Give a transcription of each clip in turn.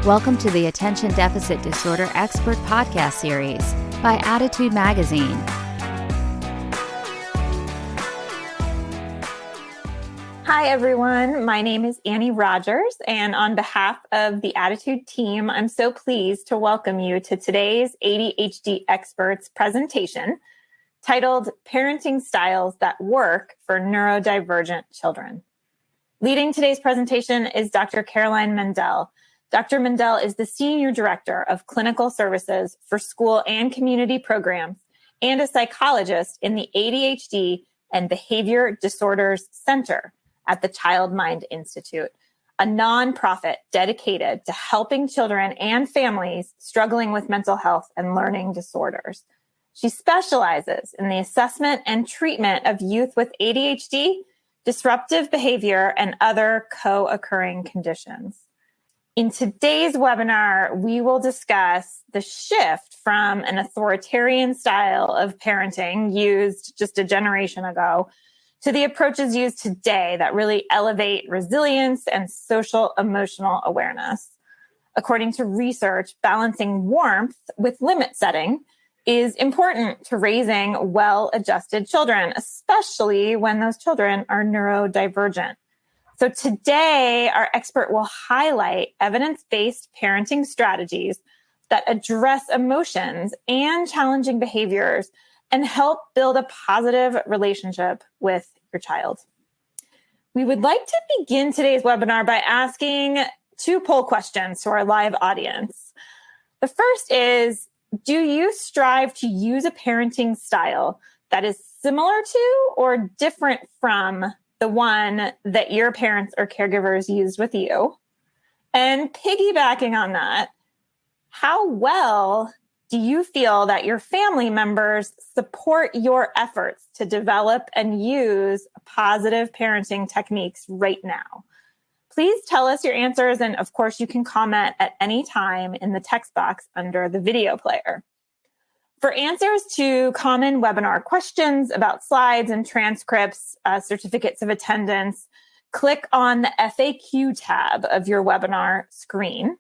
Welcome to the Attention Deficit Disorder Expert Podcast Series by Attitude Magazine. Hi, everyone. My name is Annie Rogers, and on behalf of the Attitude team, I'm so pleased to welcome you to today's ADHD Experts presentation titled Parenting Styles That Work for Neurodivergent Children. Leading today's presentation is Dr. Caroline Mendel. Dr. Mendel is the Senior Director of Clinical Services for School and Community Programs and a psychologist in the ADHD and Behavior Disorders Center at the Child Mind Institute, a nonprofit dedicated to helping children and families struggling with mental health and learning disorders. She specializes in the assessment and treatment of youth with ADHD, disruptive behavior, and other co-occurring conditions. In today's webinar, we will discuss the shift from an authoritarian style of parenting used just a generation ago to the approaches used today that really elevate resilience and social emotional awareness. According to research, balancing warmth with limit setting is important to raising well-adjusted children, especially when those children are neurodivergent. So today, our expert will highlight evidence-based parenting strategies that address emotions and challenging behaviors and help build a positive relationship with your child. We would like to begin today's webinar by asking two poll questions to our live audience. The first is, do you strive to use a parenting style that is similar to or different from the one that your parents or caregivers used with you? And piggybacking on that, how well do you feel that your family members support your efforts to develop and use positive parenting techniques right now? Please tell us your answers. And of course, you can comment at any time in the text box under the video player. For answers to common webinar questions about slides and transcripts, certificates of attendance, click on the FAQ tab of your webinar screen.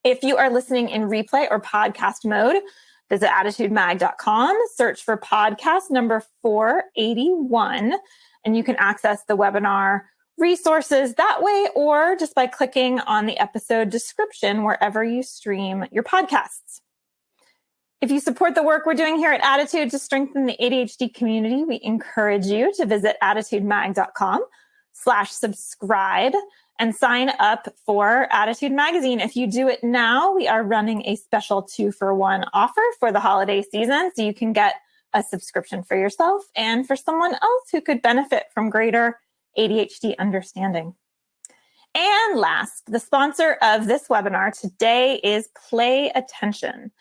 If you are listening in replay or podcast mode, visit attitudemag.com, search for podcast number 481, and you can access the webinar resources that way, or just by clicking on the episode description wherever you stream your podcasts. If you support the work we're doing here at Attitude to strengthen the ADHD community, we encourage you to visit attitudemag.com/subscribe and sign up for Attitude Magazine. If you do it now, we are running a special 2-for-1 offer for the holiday season, so you can get a subscription for yourself and for someone else who could benefit from greater ADHD understanding. And last, the sponsor of this webinar today is Play Attention.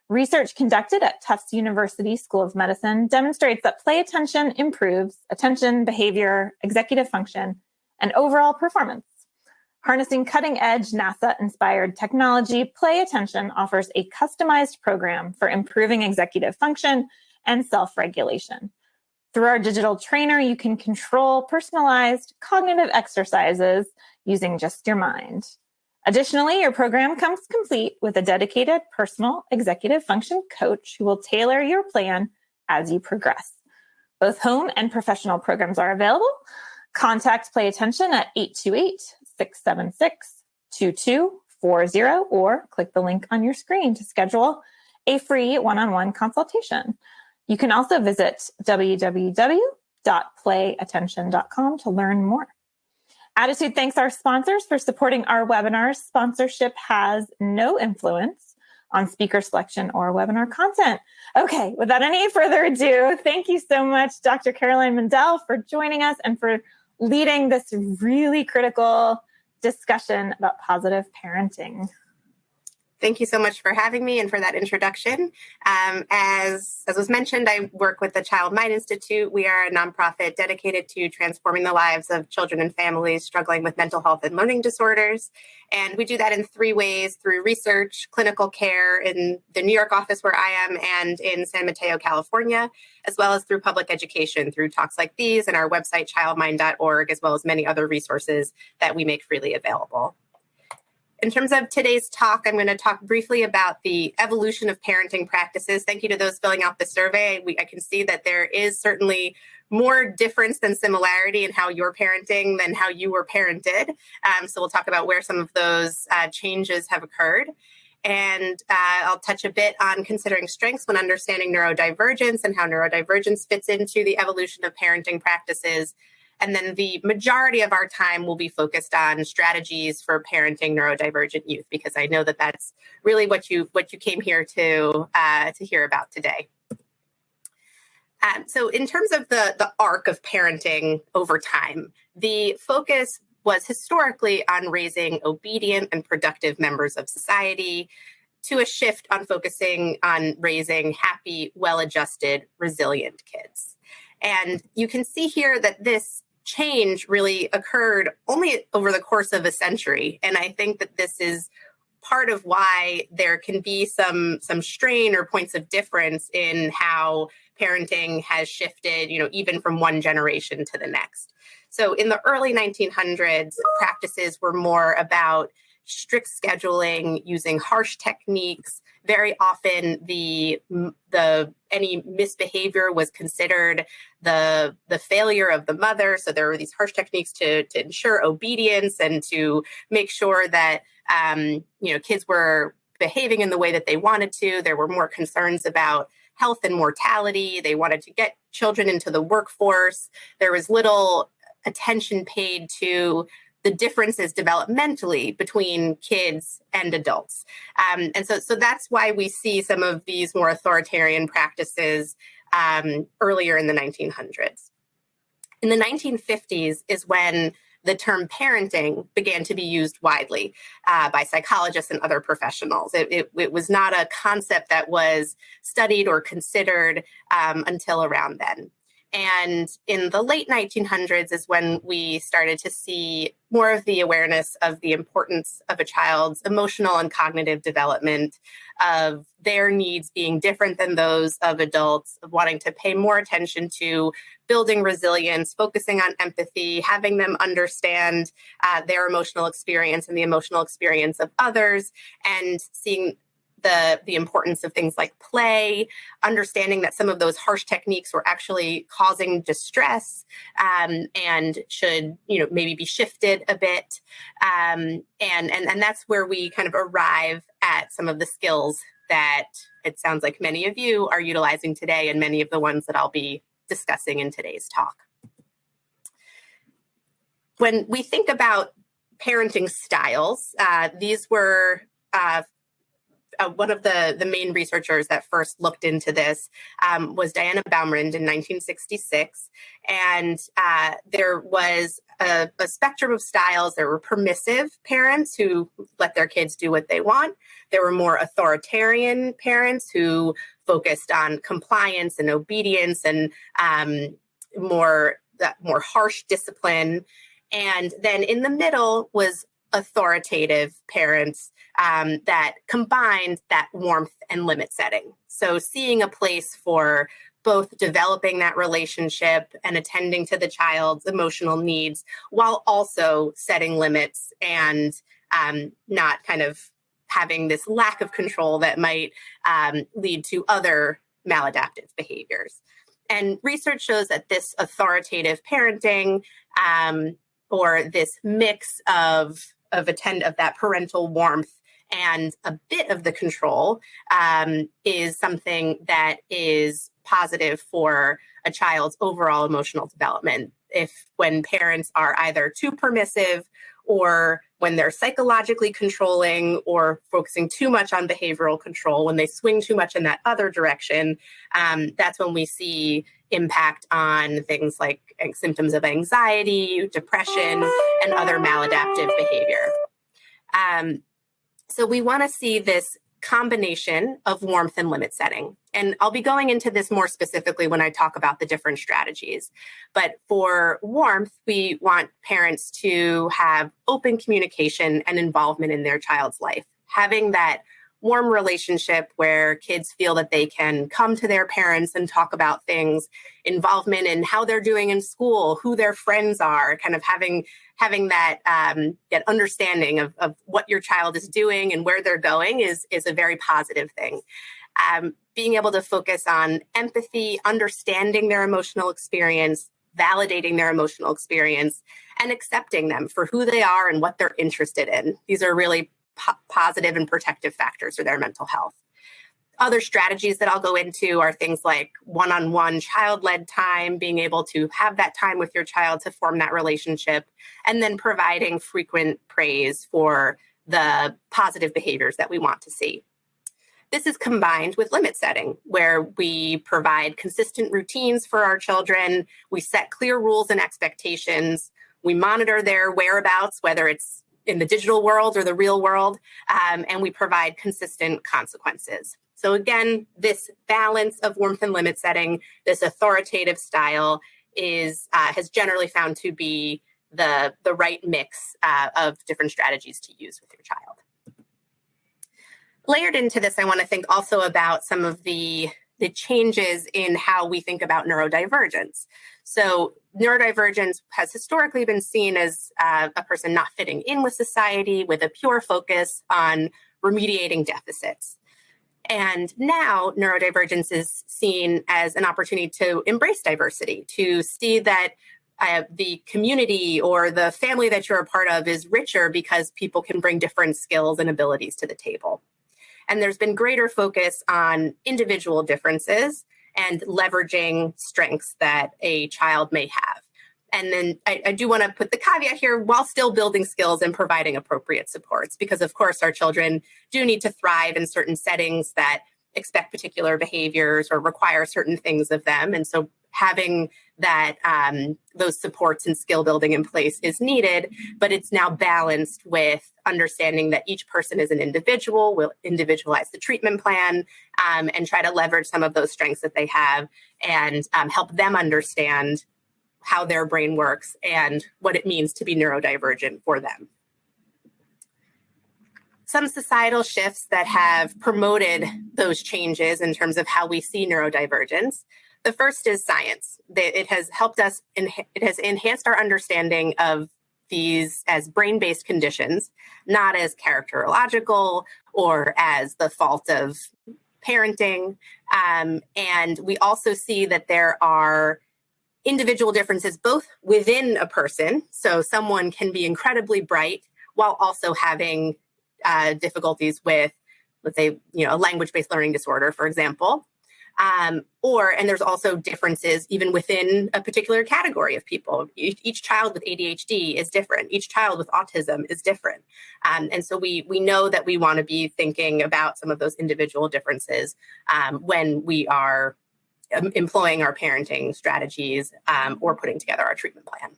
Research conducted at Tufts University School of Medicine demonstrates that play attention improves attention, behavior, executive function, and overall performance. Harnessing cutting-edge NASA-inspired technology, Play Attention offers a customized program for improving executive function and self-regulation. Through our digital trainer, you can control personalized cognitive exercises using just your mind. Additionally, your program comes complete with a dedicated personal executive function coach who will tailor your plan as you progress. Both home and professional programs are available. Contact Play Attention at 828-676-2240 or click the link on your screen to schedule a free one-on-one consultation. You can also visit www.playattention.com to learn more. Attitude thanks our sponsors for supporting our webinars. Sponsorship has no influence on speaker selection or webinar content. Okay, without any further ado, thank you so much, Dr. Caroline Mendel, for joining us and for leading this really critical discussion about positive parenting. Thank you so much for having me and for that introduction. As was mentioned, I work with the Child Mind Institute. We are a nonprofit dedicated to transforming the lives of children and families struggling with mental health and learning disorders. And we do that in 3 ways: through research, clinical care in the New York office where I am and in San Mateo, California, as well as through public education through talks like these and our website, childmind.org, as well as many other resources that we make freely available. In terms of today's talk, I'm going to talk briefly about the evolution of parenting practices. Thank you to those filling out the survey. I can see that there is certainly more difference than similarity in how you're parenting than how you were parented. So we'll talk about where some of those changes have occurred. And I'll touch a bit on considering strengths when understanding neurodivergence and how neurodivergence fits into the evolution of parenting practices. And then the majority of our time will be focused on strategies for parenting neurodivergent youth, because I know that that's really what you came here to hear about today. So in terms of the arc of parenting over time, the focus was historically on raising obedient and productive members of society, to a shift on focusing on raising happy, well-adjusted, resilient kids. And you can see here that this change really occurred only over the course of a century. And I think that this is part of why there can be some strain or points of difference in how parenting has shifted, even from one generation to the next. So in the early 1900s, practices were more about strict scheduling, using harsh techniques. Very often any misbehavior was considered the failure of the mother. So there were these harsh techniques to ensure obedience and to make sure that kids were behaving in the way that they wanted to. There were more concerns about health and mortality. They wanted to get children into the workforce. There was little attention paid to the differences developmentally between kids and adults. And so that's why we see some of these more authoritarian practices earlier in the 1900s. In the 1950s is when the term parenting began to be used widely by psychologists and other professionals. It was not a concept that was studied or considered until around then. And in the late 1900s is when we started to see more of the awareness of the importance of a child's emotional and cognitive development, of their needs being different than those of adults, of wanting to pay more attention to building resilience, focusing on empathy, having them understand their emotional experience and the emotional experience of others, and seeing the importance of things like play, understanding that some of those harsh techniques were actually causing distress and should, maybe be shifted a bit. And that's where we kind of arrive at some of the skills that it sounds like many of you are utilizing today, and many of the ones that I'll be discussing in today's talk. When we think about parenting styles, these were one of the main researchers that first looked into this was Diana Baumrind in 1966. And there was a spectrum of styles. There were permissive parents who let their kids do what they want. There were more authoritarian parents who focused on compliance and obedience and more harsh discipline. And then in the middle was authoritative parents that combined that warmth and limit setting. So seeing a place for both developing that relationship and attending to the child's emotional needs while also setting limits and not kind of having this lack of control that might lead to other maladaptive behaviors. And research shows that this authoritative parenting or this mix of that parental warmth and a bit of the control is something that is positive for a child's overall emotional development. When parents are either too permissive or when they're psychologically controlling or focusing too much on behavioral control, when they swing too much in that other direction, that's when we see impact on things like symptoms of anxiety, depression, and other maladaptive behavior. So we want to see this combination of warmth and limit setting. And I'll be going into this more specifically when I talk about the different strategies. But for warmth, we want parents to have open communication and involvement in their child's life. Having that warm relationship where kids feel that they can come to their parents and talk about things, involvement in how they're doing in school, who their friends are, kind of having that understanding of what your child is doing and where they're going is a very positive thing. Being able to focus on empathy, understanding their emotional experience, validating their emotional experience, and accepting them for who they are and what they're interested in. These are really positive and protective factors for their mental health. Other strategies that I'll go into are things like one-on-one child-led time, being able to have that time with your child to form that relationship, and then providing frequent praise for the positive behaviors that we want to see. This is combined with limit setting, where we provide consistent routines for our children. We set clear rules and expectations. We monitor their whereabouts, whether it's in the digital world or the real world, and we provide consistent consequences. So again, this balance of warmth and limit setting, this authoritative style has generally found to be the right mix of different strategies to use with your child. Layered into this, I want to think also about some of the changes in how we think about neurodivergence. So neurodivergence has historically been seen as a person not fitting in with society with a pure focus on remediating deficits. And now neurodivergence is seen as an opportunity to embrace diversity, to see that the community or the family that you're a part of is richer because people can bring different skills and abilities to the table. And there's been greater focus on individual differences and leveraging strengths that a child may have. And then I do want to put the caveat here while still building skills and providing appropriate supports, because of course our children do need to thrive in certain settings that expect particular behaviors or require certain things of them. And so having that those supports and skill building in place is needed, but it's now balanced with understanding that each person is an individual. We'll individualize the treatment plan and try to leverage some of those strengths that they have and help them understand how their brain works and what it means to be neurodivergent for them. Some societal shifts that have promoted those changes in terms of how we see neurodivergence. The first is science. It has helped us, it has enhanced our understanding of these as brain-based conditions, not as characterological or as the fault of parenting. And we also see that there are individual differences both within a person. So someone can be incredibly bright while also having difficulties with, let's say, a language-based learning disorder, for example. And there's also differences even within a particular category of people. Each child with ADHD is different. Each child with autism is different. And so we know that we want to be thinking about some of those individual differences when we are employing our parenting strategies or putting together our treatment plan.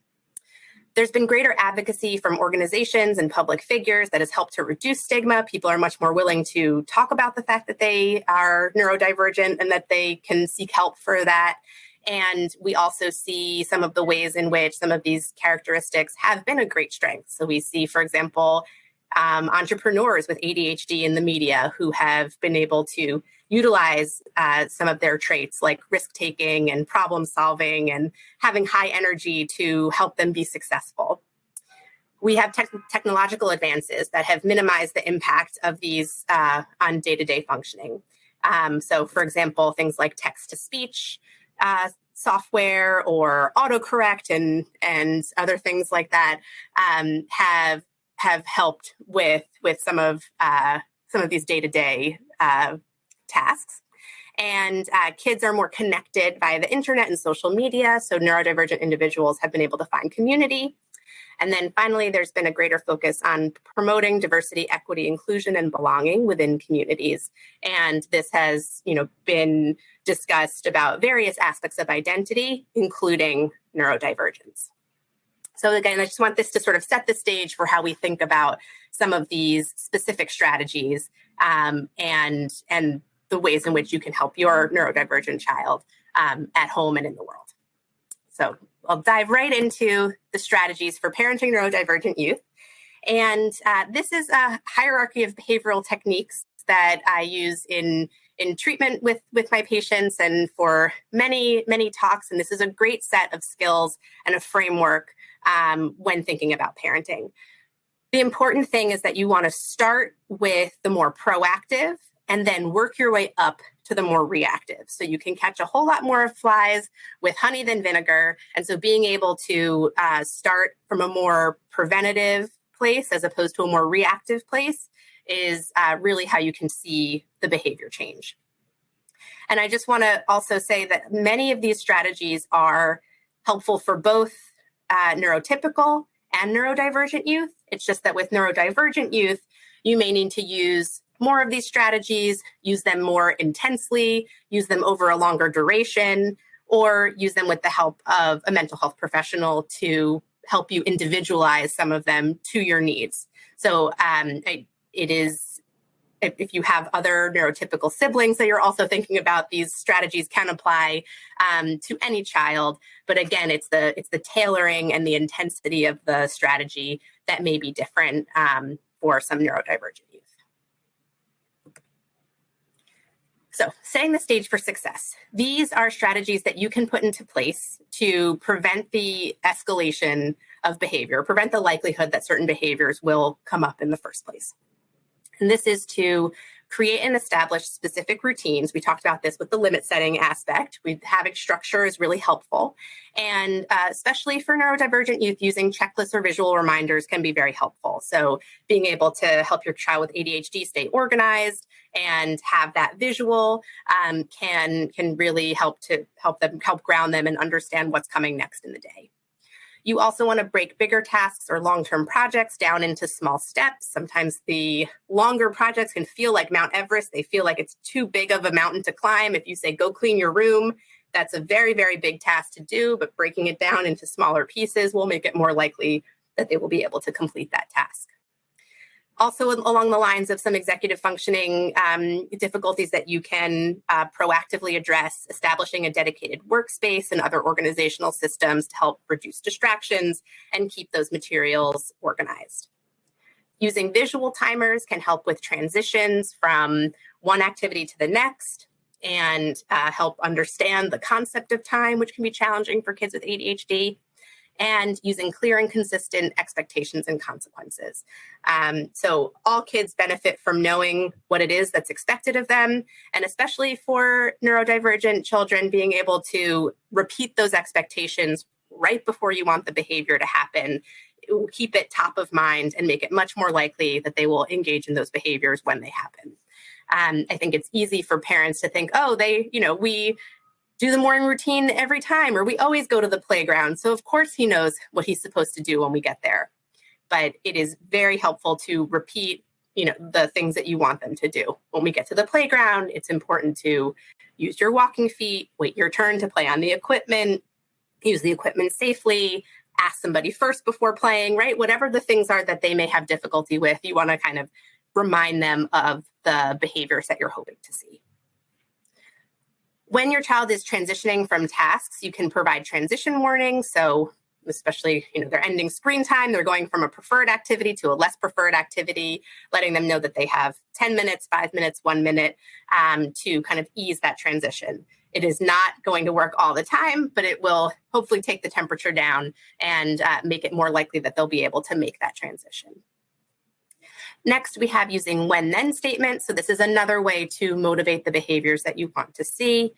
There's been greater advocacy from organizations and public figures that has helped to reduce stigma. People are much more willing to talk about the fact that they are neurodivergent and that they can seek help for that. And we also see some of the ways in which some of these characteristics have been a great strength. So we see, for example, entrepreneurs with ADHD in the media who have been able to utilize some of their traits like risk-taking and problem-solving and having high energy to help them be successful. We have technological advances that have minimized the impact of these on day-to-day functioning. So, for example, things like text-to-speech software or autocorrect and other things like that have helped with some of these day-to-day tasks. And kids are more connected via the internet and social media, so neurodivergent individuals have been able to find community. And then finally, there's been a greater focus on promoting diversity, equity, inclusion, and belonging within communities. And this has, been discussed about various aspects of identity, including neurodivergence. So again, I just want this to sort of set the stage for how we think about some of these specific strategies and the ways in which you can help your neurodivergent child at home and in the world. So I'll dive right into the strategies for parenting neurodivergent youth. And this is a hierarchy of behavioral techniques that I use in treatment with my patients and for many, many talks. And this is a great set of skills and a framework when thinking about parenting. The important thing is that you want to start with the more proactive and then work your way up to the more reactive. So you can catch a whole lot more flies with honey than vinegar. And so being able to start from a more preventative place as opposed to a more reactive place is really how you can see the behavior change. And I just want to also say that many of these strategies are helpful for both neurotypical and neurodivergent youth. It's just that with neurodivergent youth, you may need to use more of these strategies, use them more intensely, use them over a longer duration, or use them with the help of a mental health professional to help you individualize some of them to your needs. So it is, if you have other neurotypical siblings that you're also thinking about, these strategies can apply to any child. But again, it's the tailoring and the intensity of the strategy that may be different for some neurodivergent youth. So setting the stage for success. These are strategies that you can put into place to prevent the escalation of behavior, prevent the likelihood that certain behaviors will come up in the first place. And this is to create and establish specific routines. We talked about this with the limit setting aspect. Having structure is really helpful. And especially for neurodivergent youth, using checklists or visual reminders can be very helpful. So being able to help your child with ADHD stay organized and have that visual can really help ground them and understand what's coming next in the day. You also want to break bigger tasks or long-term projects down into small steps. Sometimes the longer projects can feel like Mount Everest. They feel like it's too big of a mountain to climb. If you say, go clean your room, that's a very, very big task to do, but breaking it down into smaller pieces will make it more likely that they will be able to complete that task. Also, along the lines of some executive functioning difficulties that you can proactively address, establishing a dedicated workspace and other organizational systems to help reduce distractions and keep those materials organized. Using visual timers can help with transitions from one activity to the next and help understand the concept of time, which can be challenging for kids with ADHD. And using clear and consistent expectations and consequences. So all kids benefit from knowing what it is that's expected of them, and especially for neurodivergent children, being able to repeat those expectations right before you want the behavior to happen. It will keep it top of mind and make it much more likely that they will engage in those behaviors when they happen. I think it's easy for parents to think, oh, we do the morning routine every time, or we always go to the playground. So of course he knows what he's supposed to do when we get there. But it is very helpful to repeat, the things that you want them to do. When we get to the playground, it's important to use your walking feet, wait your turn to play on the equipment, use the equipment safely, ask somebody first before playing, right? Whatever the things are that they may have difficulty with, you want to kind of remind them of the behaviors that you're hoping to see. When your child is transitioning from tasks, you can provide transition warnings. So especially, they're ending screen time, they're going from a preferred activity to a less preferred activity, letting them know that they have 10 minutes, 5 minutes, 1 minute to kind of ease that transition. It is not going to work all the time, but it will hopefully take the temperature down and make it more likely that they'll be able to make that transition. Next, we have using when-then statements. So this is another way to motivate the behaviors that you want to see,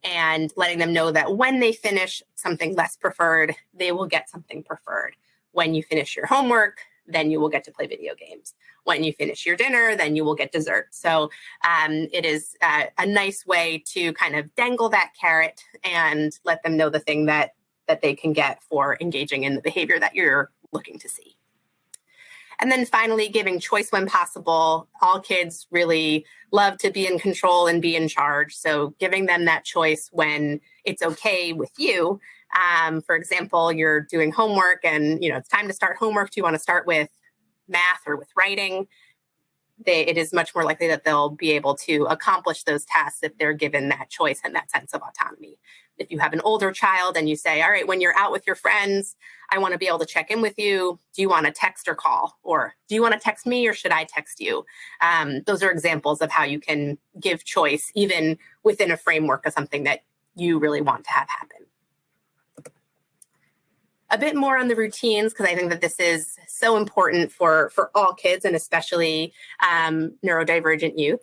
and letting them know that when they finish something less preferred, they will get something preferred. When you finish your homework, then you will get to play video games. When you finish your dinner, then you will get dessert. So it is a nice way to kind of dangle that carrot and let them know the thing that they can get for engaging in the behavior that you're looking to see. And then finally, giving choice when possible. All kids really love to be in control and be in charge. So giving them that choice when it's okay with you. For example, you're doing homework and it's time to start homework. Do you want to start with math or with writing? It is much more likely that they'll be able to accomplish those tasks if they're given that choice and that sense of autonomy. if you have an older child and you say, all right, when you're out with your friends, I want to be able to check in with you. Do you want to text or call? Or do you want to text me or should I text you? Those are examples of how you can give choice, even within a framework of something that you really want to have happen. A bit more on the routines, because I think that this is so important for all kids and especially neurodivergent youth,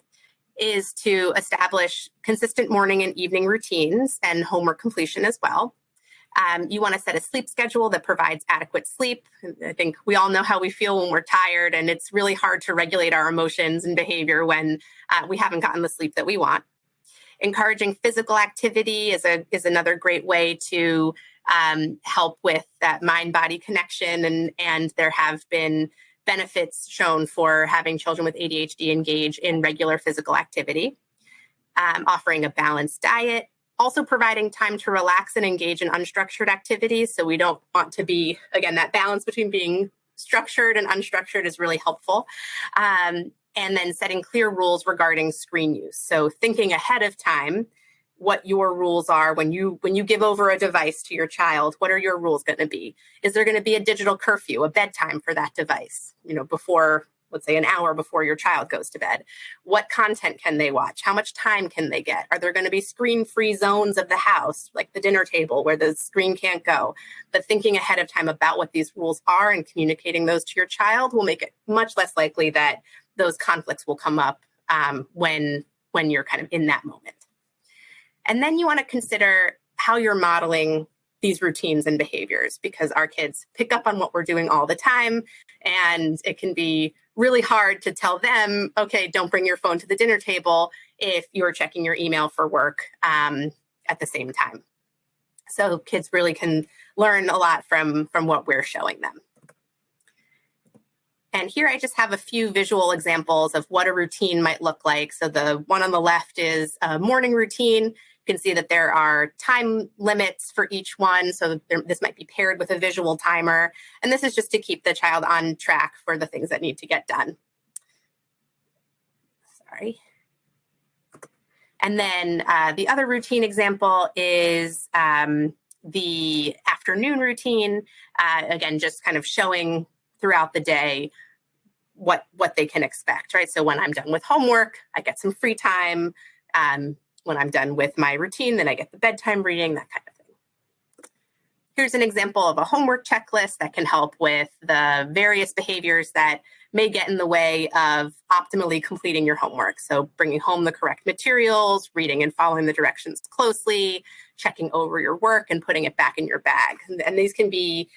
is to establish consistent morning and evening routines and homework completion as well. You want to set a sleep schedule that provides adequate sleep. I think we all know how we feel when we're tired, and it's really hard to regulate our emotions and behavior when we haven't gotten the sleep that we want. Encouraging physical activity is another great way to help with that mind-body connection, and there have been benefits shown for having children with ADHD engage in regular physical activity. Offering a balanced diet, also providing time to relax and engage in unstructured activities. So we don't want to be, again, that balance between being structured and unstructured is really helpful. And then setting clear rules regarding screen use. So thinking ahead of time what your rules are when you give over a device to your child. What are your rules going to be? Is there going to be a digital curfew, a bedtime for that device, before, let's say, an hour before your child goes to bed? What content can they watch? How much time can they get? Are there going to be screen-free zones of the house, like the dinner table where the screen can't go? But thinking ahead of time about what these rules are and communicating those to your child will make it much less likely that those conflicts will come up when you're kind of in that moment. And then you want to consider how you're modeling these routines and behaviors, because our kids pick up on what we're doing all the time, and it can be really hard to tell them, okay, don't bring your phone to the dinner table if you're checking your email for work at the same time. So kids really can learn a lot from what we're showing them. And here I just have a few visual examples of what a routine might look like. So the one on the left is a morning routine. You can see that there are time limits for each one. So this might be paired with a visual timer. And this is just to keep the child on track for the things that need to get done. Sorry. And then the other routine example is the afternoon routine. Again, just kind of showing throughout the day what they can expect, right? So when I'm done with homework, I get some free time. When I'm done with my routine, then I get the bedtime reading, that kind of thing. Here's an example of a homework checklist that can help with the various behaviors that may get in the way of optimally completing your homework. So bringing home the correct materials, reading and following the directions closely, checking over your work and putting it back in your bag. And these can be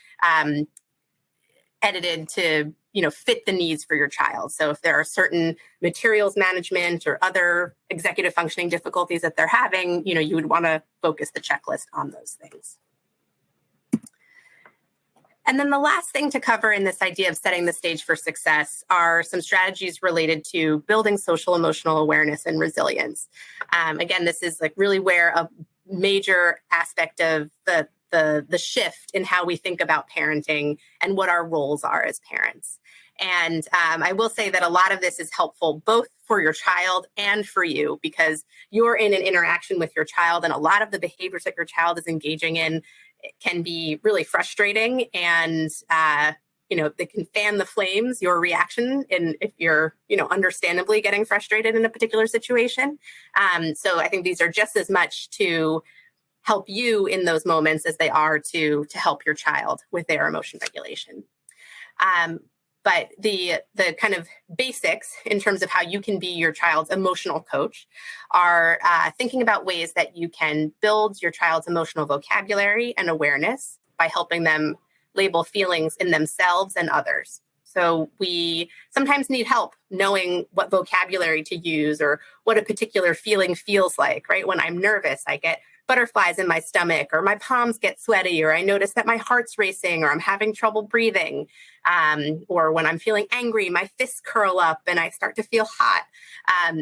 edited to fit the needs for your child. So if there are certain materials management or other executive functioning difficulties that they're having, you would want to focus the checklist on those things. And then the last thing to cover in this idea of setting the stage for success are some strategies related to building social emotional awareness and resilience. Again, this is like really where a major aspect of the shift in how we think about parenting and what our roles are as parents. And I will say that a lot of this is helpful both for your child and for you, because you're in an interaction with your child, and a lot of the behaviors that your child is engaging in can be really frustrating, and they can fan the flames, your reaction, and if you're understandably getting frustrated in a particular situation. So I think these are just as much to help you in those moments as they are to help your child with their emotion regulation. But the kind of basics in terms of how you can be your child's emotional coach are thinking about ways that you can build your child's emotional vocabulary and awareness by helping them label feelings in themselves and others. So we sometimes need help knowing what vocabulary to use or what a particular feeling feels like, right? When I'm nervous, I get butterflies in my stomach, or my palms get sweaty, or I notice that my heart's racing, or I'm having trouble breathing. Or when I'm feeling angry, my fists curl up and I start to feel hot.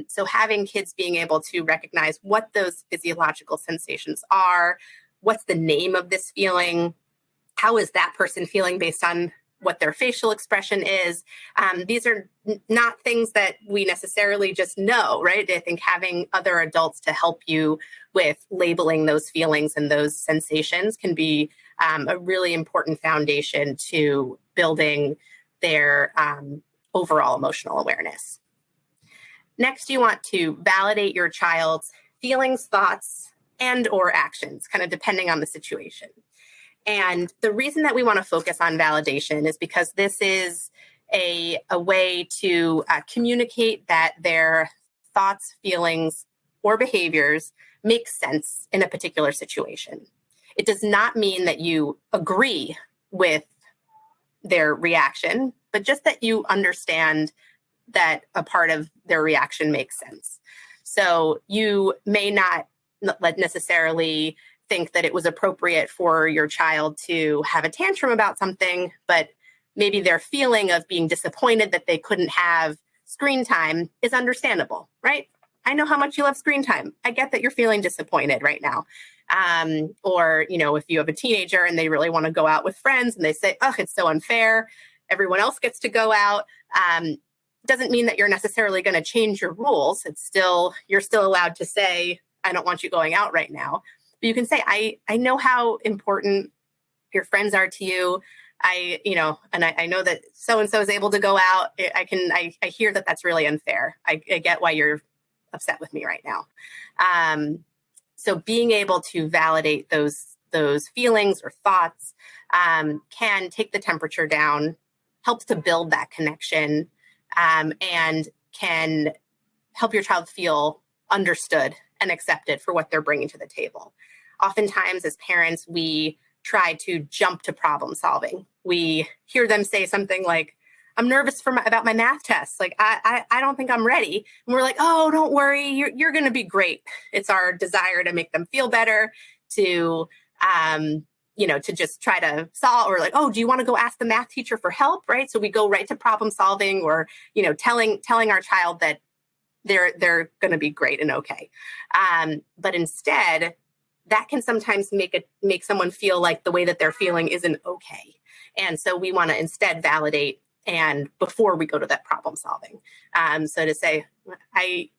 So having kids being able to recognize what those physiological sensations are, what's the name of this feeling, how is that person feeling based on what their facial expression is. These are not things that we necessarily just know, right? I think having other adults to help you with labeling those feelings and those sensations can be a really important foundation to building their overall emotional awareness. Next, you want to validate your child's feelings, thoughts, and or actions, kind of depending on the situation. And the reason that we want to focus on validation is because this is a way to communicate that their thoughts, feelings, or behaviors make sense in a particular situation. It does not mean that you agree with their reaction, but just that you understand that a part of their reaction makes sense. So you may not necessarily think that it was appropriate for your child to have a tantrum about something, but maybe their feeling of being disappointed that they couldn't have screen time is understandable, right? I know how much you love screen time. I get that you're feeling disappointed right now. Or, if you have a teenager and they really want to go out with friends and they say, oh, it's so unfair, everyone else gets to go out. Doesn't mean that you're necessarily going to change your rules. You're still allowed to say, I don't want you going out right now. But you can say, I know how important your friends are to you. I know that so-and-so is able to go out. I hear that that's really unfair. I get why you're upset with me right now. So being able to validate those feelings or thoughts can take the temperature down, helps to build that connection, and can help your child feel understood and accepted for what they're bringing to the table. Oftentimes, as parents, we try to jump to problem solving. We hear them say something like, I'm nervous about my math test. Like, I don't think I'm ready. And we're like, oh, don't worry. You're going to be great. It's our desire to make them feel better, to just try to solve, or like, oh, do you want to go ask the math teacher for help? Right. So we go right to problem solving, or, telling our child that they're going to be great and okay. But instead, that can sometimes make someone feel like the way that they're feeling isn't okay. And so we want to instead validate, and before we go to that problem solving. So to say, I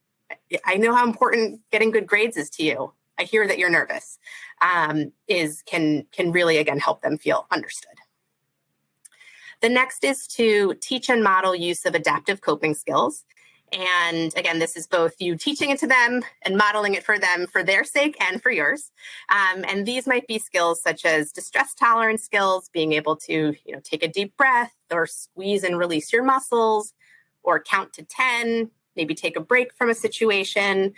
know how important getting good grades is to you. I hear that you're nervous, can really, again, help them feel understood. The next is to teach and model use of adaptive coping skills. And again, this is both you teaching it to them and modeling it for them for their sake and for yours. And these might be skills such as distress tolerance skills, being able to, take a deep breath or squeeze and release your muscles, or count to 10, maybe take a break from a situation,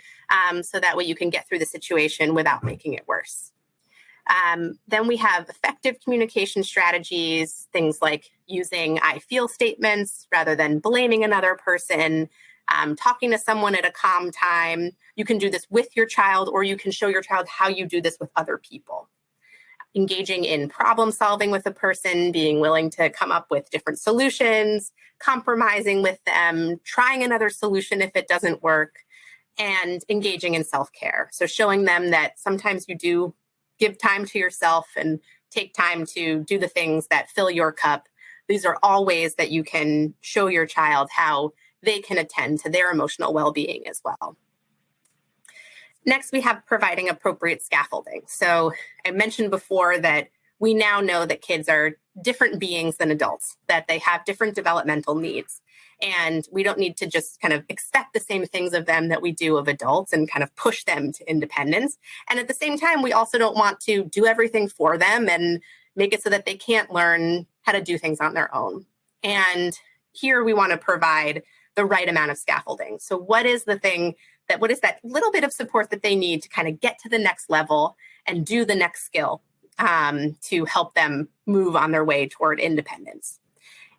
so that way you can get through the situation without making it worse. Then we have effective communication strategies, things like using I feel statements rather than blaming another person, talking to someone at a calm time. You can do this with your child, or you can show your child how you do this with other people. Engaging in problem solving with a person, being willing to come up with different solutions, compromising with them, trying another solution if it doesn't work, and engaging in self-care. So showing them that sometimes you do give time to yourself and take time to do the things that fill your cup. These are all ways that you can show your child how they can attend to their emotional well-being as well. Next, we have providing appropriate scaffolding. So I mentioned before that we now know that kids are different beings than adults, that they have different developmental needs. And we don't need to just kind of expect the same things of them that we do of adults and kind of push them to independence. And at the same time, we also don't want to do everything for them and make it so that they can't learn how to do things on their own. And here we want to provide the right amount of scaffolding. So what is that little bit of support that they need to kind of get to the next level and do the next skill to help them move on their way toward independence?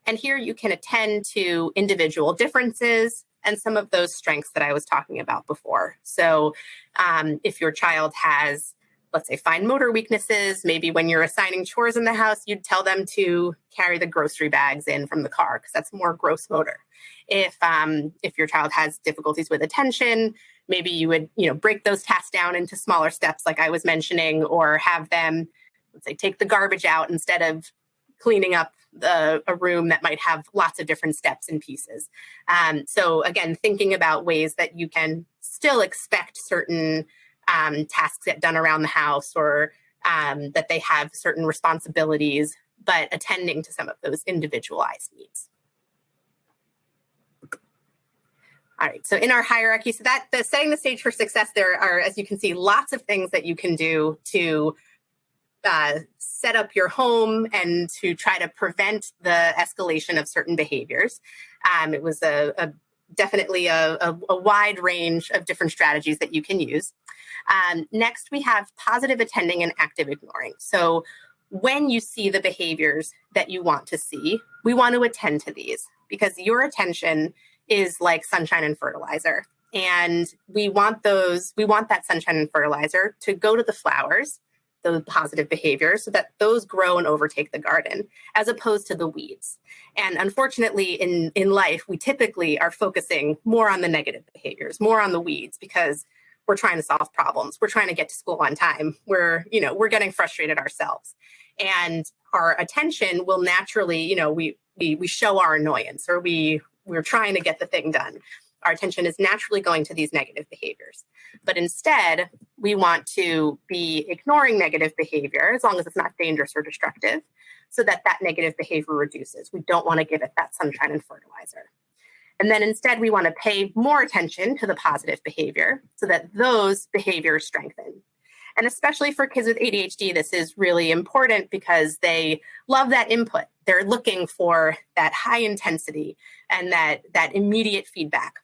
And here you can attend to individual differences and some of those strengths that I was talking about before. So if your child has, let's say, fine motor weaknesses, maybe when you're assigning chores in the house, you'd tell them to carry the grocery bags in from the car because that's more gross motor. If your child has difficulties with attention, maybe you would, break those tasks down into smaller steps like I was mentioning, or have them, let's say, take the garbage out instead of cleaning up a room that might have lots of different steps and pieces. So again, thinking about ways that you can still expect certain tasks get done around the house, or that they have certain responsibilities, but attending to some of those individualized needs. All right, so in our hierarchy, so that the setting the stage for success, there are, as you can see, lots of things that you can do to set up your home and to try to prevent the escalation of certain behaviors. It was definitely a wide range of different strategies that you can use. Next, we have positive attending and active ignoring. So when you see the behaviors that you want to see, we want to attend to these, because your attention is like sunshine and fertilizer. And we want that sunshine and fertilizer to go to the flowers, those positive behaviors, so that those grow and overtake the garden, as opposed to the weeds. And unfortunately, in life, we typically are focusing more on the negative behaviors, more on the weeds, because we're trying to solve problems. We're trying to get to school on time. We're getting frustrated ourselves. And our attention will naturally, we show our annoyance, or we're trying to get the thing done. Our attention is naturally going to these negative behaviors. But instead, we want to be ignoring negative behavior, as long as it's not dangerous or destructive, so that negative behavior reduces. We don't want to give it that sunshine and fertilizer. And then instead, we want to pay more attention to the positive behavior, so that those behaviors strengthen. And especially for kids with ADHD, this is really important, because they love that input. They're looking for that high intensity and that immediate feedback.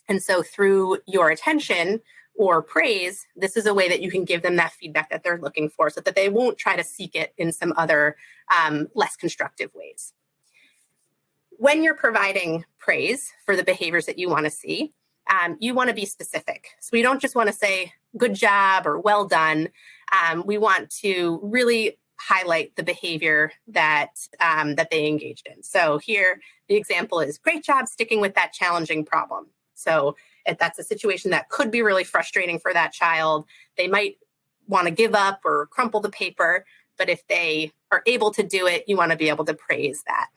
And so through your attention or praise, this is a way that you can give them that feedback that they're looking for, so that they won't try to seek it in some other less constructive ways. When you're providing praise for the behaviors that you want to see, you want to be specific. So we don't just want to say good job or well done. We want to really highlight the behavior that they engaged in. So here, the example is, great job sticking with that challenging problem. So if that's a situation that could be really frustrating for that child, they might want to give up or crumple the paper. But if they are able to do it, you want to be able to praise that.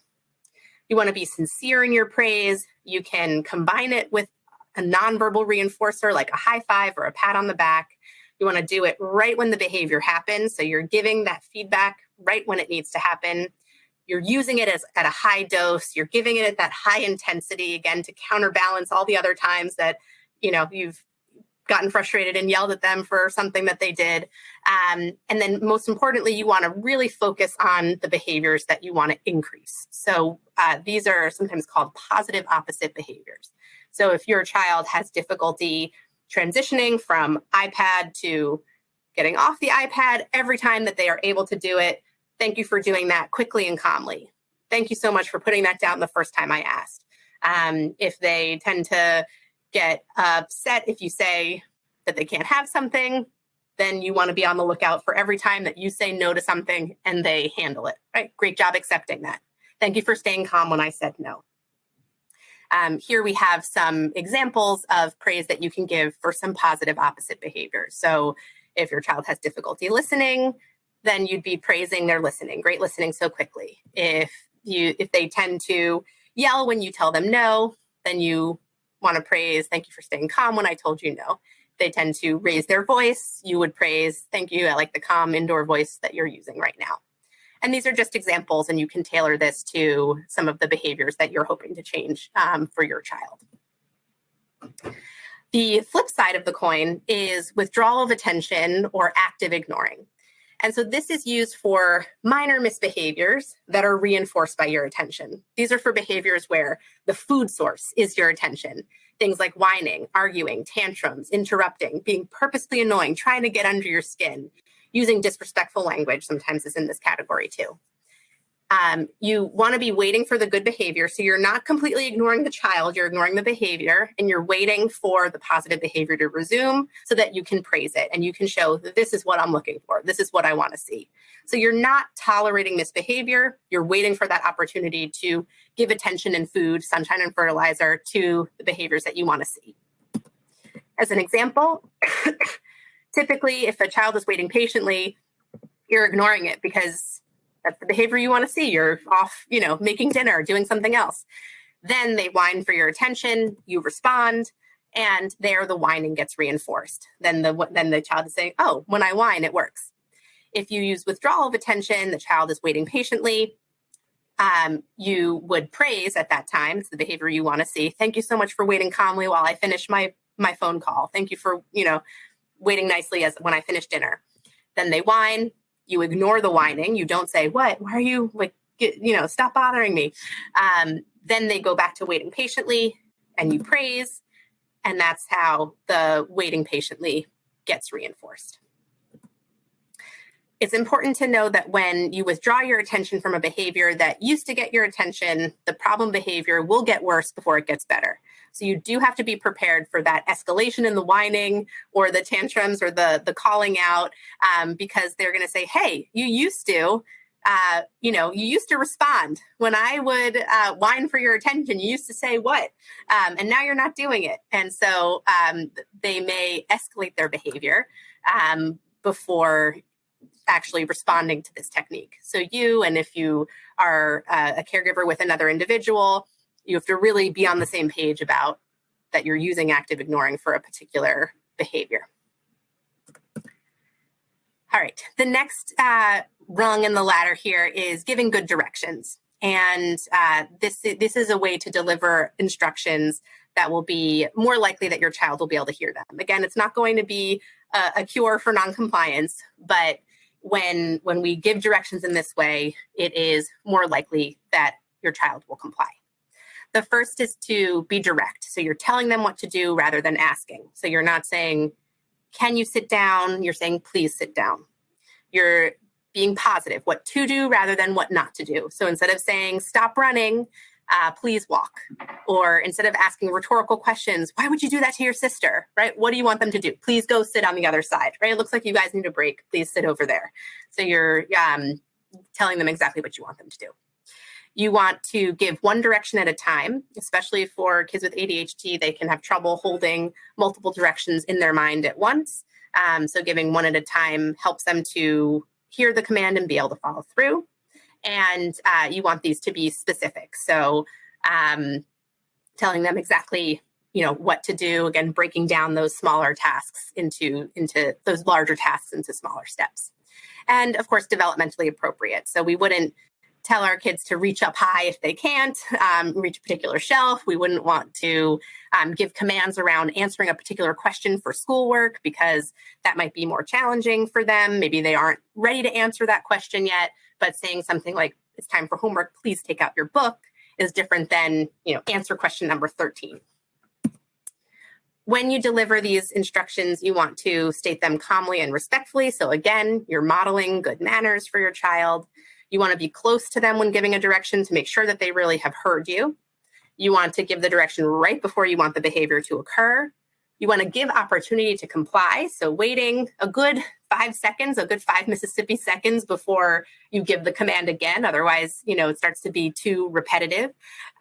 You want to be sincere in your praise. You can combine it with a nonverbal reinforcer, like a high five or a pat on the back. You want to do it right when the behavior happens. So you're giving that feedback right when it needs to happen. You're using it at a high dose. You're giving it at that high intensity, again, to counterbalance all the other times that, you've gotten frustrated and yelled at them for something that they did. And then most importantly, you want to really focus on the behaviors that you want to increase. So these are sometimes called positive opposite behaviors. So if your child has difficulty transitioning from iPad to getting off the iPad, every time that they are able to do it, thank you for doing that quickly and calmly. Thank you so much for putting that down the first time I asked. If they tend to get upset if you say that they can't have something, then you want to be on the lookout for every time that you say no to something and they handle it, right? Great job accepting that. Thank you for staying calm when I said no. Here we have some examples of praise that you can give for some positive opposite behaviors. So if your child has difficulty listening, then you'd be praising their listening. Great listening so quickly. If they tend to yell when you tell them no, then you want to praise, thank you for staying calm when I told you no. If they tend to raise their voice, you would praise, thank you, I like the calm indoor voice that you're using right now. And these are just examples, and you can tailor this to some of the behaviors that you're hoping to change for your child. The flip side of the coin is withdrawal of attention or active ignoring. And so this is used for minor misbehaviors that are reinforced by your attention. These are for behaviors where the food source is your attention. Things like whining, arguing, tantrums, interrupting, being purposely annoying, trying to get under your skin. Using disrespectful language sometimes is in this category too. You want to be waiting for the good behavior. So you're not completely ignoring the child, you're ignoring the behavior, and you're waiting for the positive behavior to resume so that you can praise it and you can show that this is what I'm looking for. This is what I want to see. So you're not tolerating this behavior. You're waiting for that opportunity to give attention and food, sunshine and fertilizer to the behaviors that you want to see. As an example, typically if a child is waiting patiently, you're ignoring it because That's the behavior you want to see. You're off, making dinner, doing something else. Then they whine for your attention, you respond, and there the whining gets reinforced. Then the child is saying, oh, when I whine, it works. If you use withdrawal of attention, the child is waiting patiently. You would praise at that time. It's the behavior you want to see. Thank you so much for waiting calmly while I finish my phone call. Thank you for, waiting nicely as when I finish dinner. Then they whine. You ignore the whining. You don't say, what? Why are you stop bothering me. Then they go back to waiting patiently and you praise. And that's how the waiting patiently gets reinforced. It's important to know that when you withdraw your attention from a behavior that used to get your attention, the problem behavior will get worse before it gets better. So you do have to be prepared for that escalation in the whining or the tantrums or the calling out, because they're going to say, hey, you used to respond when I would whine for your attention. You used to say what? And now you're not doing it. And so they may escalate their behavior before actually responding to this technique. So if you are a caregiver with another individual, you have to really be on the same page about that you're using active ignoring for a particular behavior. All right, the next rung in the ladder here is giving good directions. And this is a way to deliver instructions that will be more likely that your child will be able to hear them. Again, it's not going to be a cure for noncompliance, but when we give directions in this way, it is more likely that your child will comply. The first is to be direct. So you're telling them what to do rather than asking. So you're not saying, can you sit down? You're saying, please sit down. You're being positive, what to do rather than what not to do. So instead of saying, stop running, please walk. Or instead of asking rhetorical questions, why would you do that to your sister, right? What do you want them to do? Please go sit on the other side, right? It looks like you guys need a break. Please sit over there. So you're telling them exactly what you want them to do. You want to give one direction at a time, especially for kids with ADHD. They can have trouble holding multiple directions in their mind at once. So giving one at a time helps them to hear the command and be able to follow through. And you want these to be specific. So telling them exactly, what to do, again, breaking down those smaller tasks into those larger tasks into smaller steps. And of course, developmentally appropriate. So we wouldn't tell our kids to reach up high if they can't reach a particular shelf. We wouldn't want to give commands around answering a particular question for schoolwork because that might be more challenging for them. Maybe they aren't ready to answer that question yet, but saying something like, it's time for homework, please take out your book, is different than, answer question number 13. When you deliver these instructions, you want to state them calmly and respectfully. So again, you're modeling good manners for your child. You want to be close to them when giving a direction to make sure that they really have heard you. You want to give the direction right before you want the behavior to occur. You want to give opportunity to comply. So waiting a good 5 seconds, a good 5 Mississippi seconds before you give the command again. Otherwise, it starts to be too repetitive.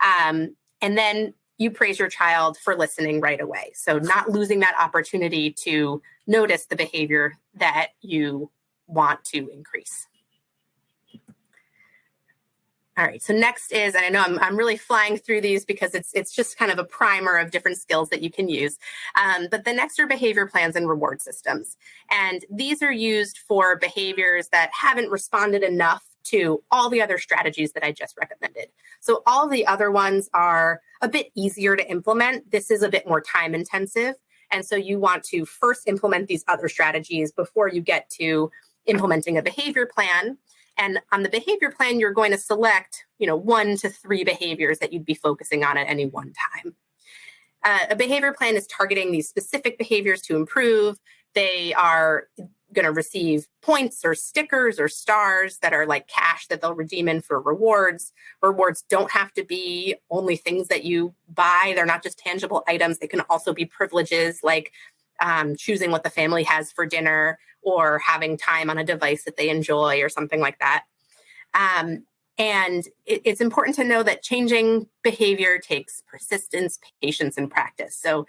And then you praise your child for listening right away. So not losing that opportunity to notice the behavior that you want to increase. All right, so next is, and I know I'm really flying through these because it's just kind of a primer of different skills that you can use. But the next are behavior plans and reward systems. And these are used for behaviors that haven't responded enough to all the other strategies that I just recommended. So all the other ones are a bit easier to implement. This is a bit more time intensive. And so you want to first implement these other strategies before you get to implementing a behavior plan. And on the behavior plan, you're going to select, 1 to 3 behaviors that you'd be focusing on at any one time. A behavior plan is targeting these specific behaviors to improve. They are going to receive points or stickers or stars that are like cash that they'll redeem in for rewards. Rewards don't have to be only things that you buy. They're not just tangible items. They can also be privileges like choosing what the family has for dinner or having time on a device that they enjoy or something like that. And it's important to know that changing behavior takes persistence, patience, and practice. So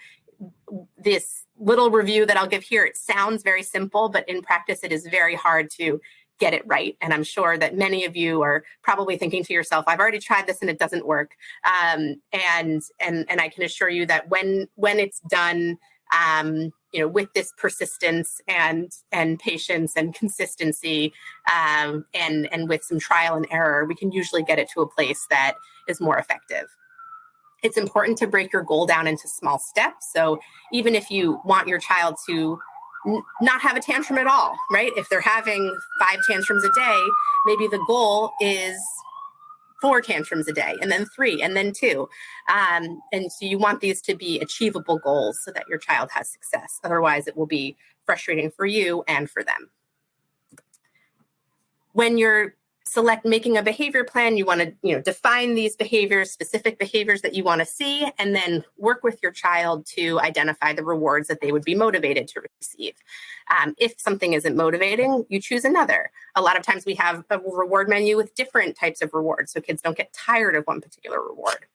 this little review that I'll give here, it sounds very simple, but in practice, it is very hard to get it right. And I'm sure that many of you are probably thinking to yourself, I've already tried this and it doesn't work. And I can assure you that when it's done, with this persistence and patience and consistency, and with some trial and error, we can usually get it to a place that is more effective. It's important to break your goal down into small steps. So even if you want your child to not have a tantrum at all, right? If they're having 5 tantrums a day, maybe the goal is 4 tantrums a day, and then 3, and then 2. And so you want these to be achievable goals so that your child has success. Otherwise, it will be frustrating for you and for them. When you're making a behavior plan, you want to define these behaviors, specific behaviors that you want to see, and then work with your child to identify the rewards that they would be motivated to receive. If something isn't motivating, you choose another. A lot of times we have a reward menu with different types of rewards, so kids don't get tired of one particular reward.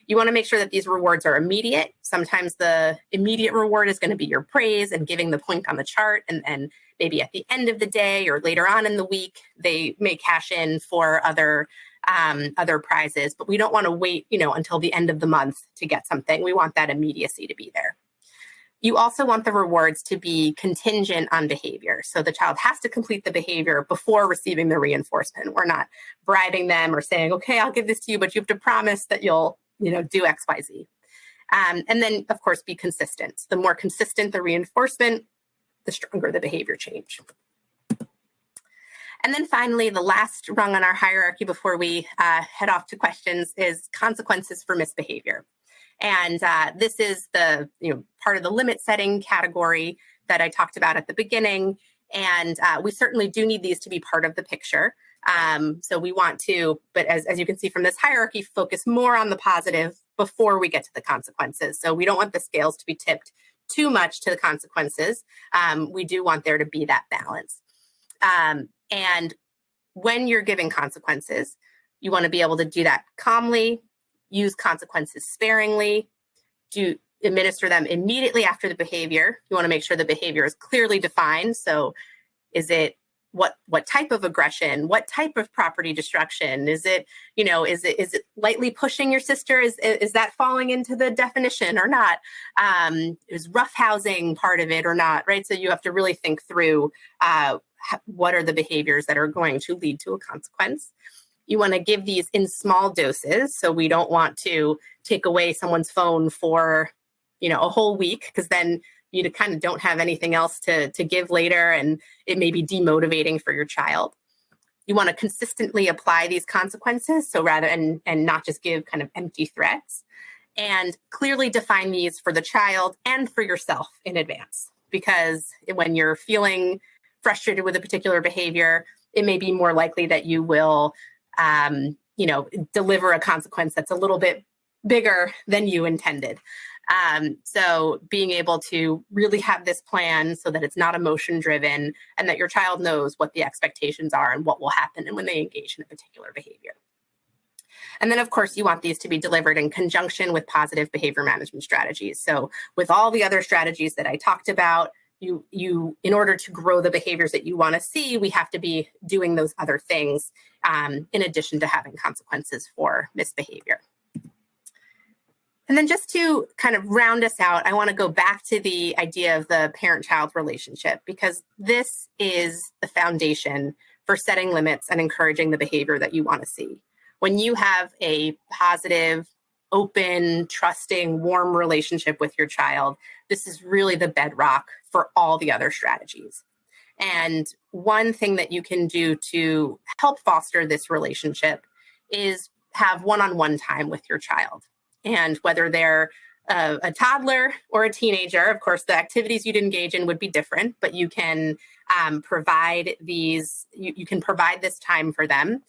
You want to make sure that these rewards are immediate. Sometimes the immediate reward is going to be your praise and giving the point on the chart, and maybe at the end of the day or later on in the week, they may cash in for other prizes. But we don't want to wait, until the end of the month to get something. We want that immediacy to be there. You also want the rewards to be contingent on behavior. So the child has to complete the behavior before receiving the reinforcement. We're not bribing them or saying, okay, I'll give this to you, but you have to promise that you'll do X, Y, Z. And then, of course, be consistent. The more consistent the reinforcement, the stronger the behavior change. And then finally, the last rung on our hierarchy before we head off to questions is consequences for misbehavior. And this is the part of the limit setting category that I talked about at the beginning. And we certainly do need these to be part of the picture. So we want to, but as you can see from this hierarchy, focus more on the positive before we get to the consequences. So we don't want the scales to be tipped too much to the consequences. We do want there to be that balance. And when you're giving consequences, you want to be able to do that calmly, use consequences sparingly, administer them immediately after the behavior. You want to make sure the behavior is clearly defined. So is it what type of aggression, what type of property destruction? Is it lightly pushing your sister? Is that falling into the definition or not? Is roughhousing part of it or not, right? So you have to really think through what are the behaviors that are going to lead to a consequence. You want to give these in small doses. So we don't want to take away someone's phone for, a whole week, because then you kind of don't have anything else to give later, and it may be demotivating for your child. You want to consistently apply these consequences, so rather and not just give kind of empty threats, and clearly define these for the child and for yourself in advance. Because when you're feeling frustrated with a particular behavior, it may be more likely that you will, deliver a consequence that's a little bit bigger than you intended. So being able to really have this plan so that it's not emotion driven, and that your child knows what the expectations are and what will happen and when they engage in a particular behavior. And then, of course, you want these to be delivered in conjunction with positive behavior management strategies. So with all the other strategies that I talked about, you in order to grow the behaviors that you want to see, we have to be doing those other things in addition to having consequences for misbehavior. And then just to kind of round us out, I want to go back to the idea of the parent-child relationship, because this is the foundation for setting limits and encouraging the behavior that you want to see. When you have a positive, open, trusting, warm relationship with your child, this is really the bedrock for all the other strategies. And one thing that you can do to help foster this relationship is have one-on-one time with your child. And whether they're a toddler or a teenager, of course, the activities you'd engage in would be different, but you can provide these, you can provide this time for them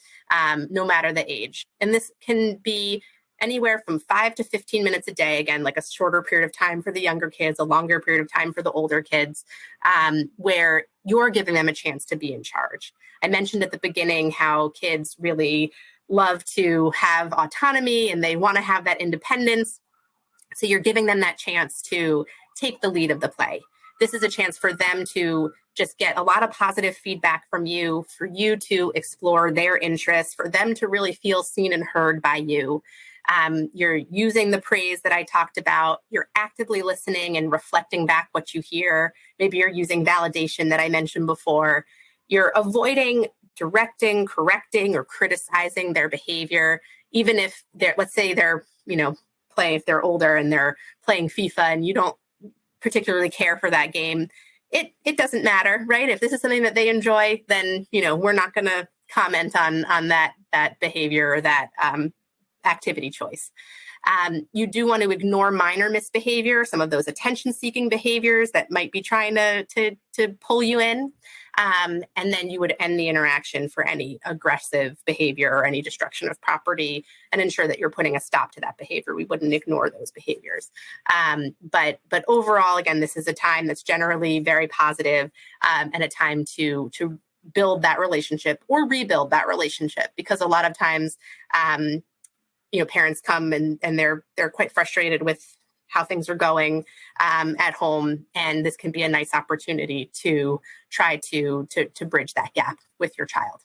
no matter the age. And this can be anywhere from 5 to 15 minutes a day, again, like a shorter period of time for the younger kids, a longer period of time for the older kids, where you're giving them a chance to be in charge. I mentioned at the beginning how kids really love to have autonomy and they want to have that independence. So you're giving them that chance to take the lead of the play. This is a chance for them to just get a lot of positive feedback from you, for you to explore their interests, for them to really feel seen and heard by you. You're using the praise that I talked about. You're actively listening and reflecting back what you hear. Maybe you're using validation that I mentioned before. You're avoiding directing, correcting, or criticizing their behavior, even if let's say they're, playing, if they're older and they're playing FIFA and you don't particularly care for that game. It doesn't matter, right? If this is something that they enjoy, then, we're not going to comment on that behavior or that activity choice. You do want to ignore minor misbehavior, some of those attention-seeking behaviors that might be trying to pull you in. And then you would end the interaction for any aggressive behavior or any destruction of property and ensure that you're putting a stop to that behavior. We wouldn't ignore those behaviors. But overall, again, this is a time that's generally very positive, and a time to build that relationship or rebuild that relationship, because a lot of times, parents come and they're quite frustrated with how things are going at home, and this can be a nice opportunity to try to bridge that gap with your child.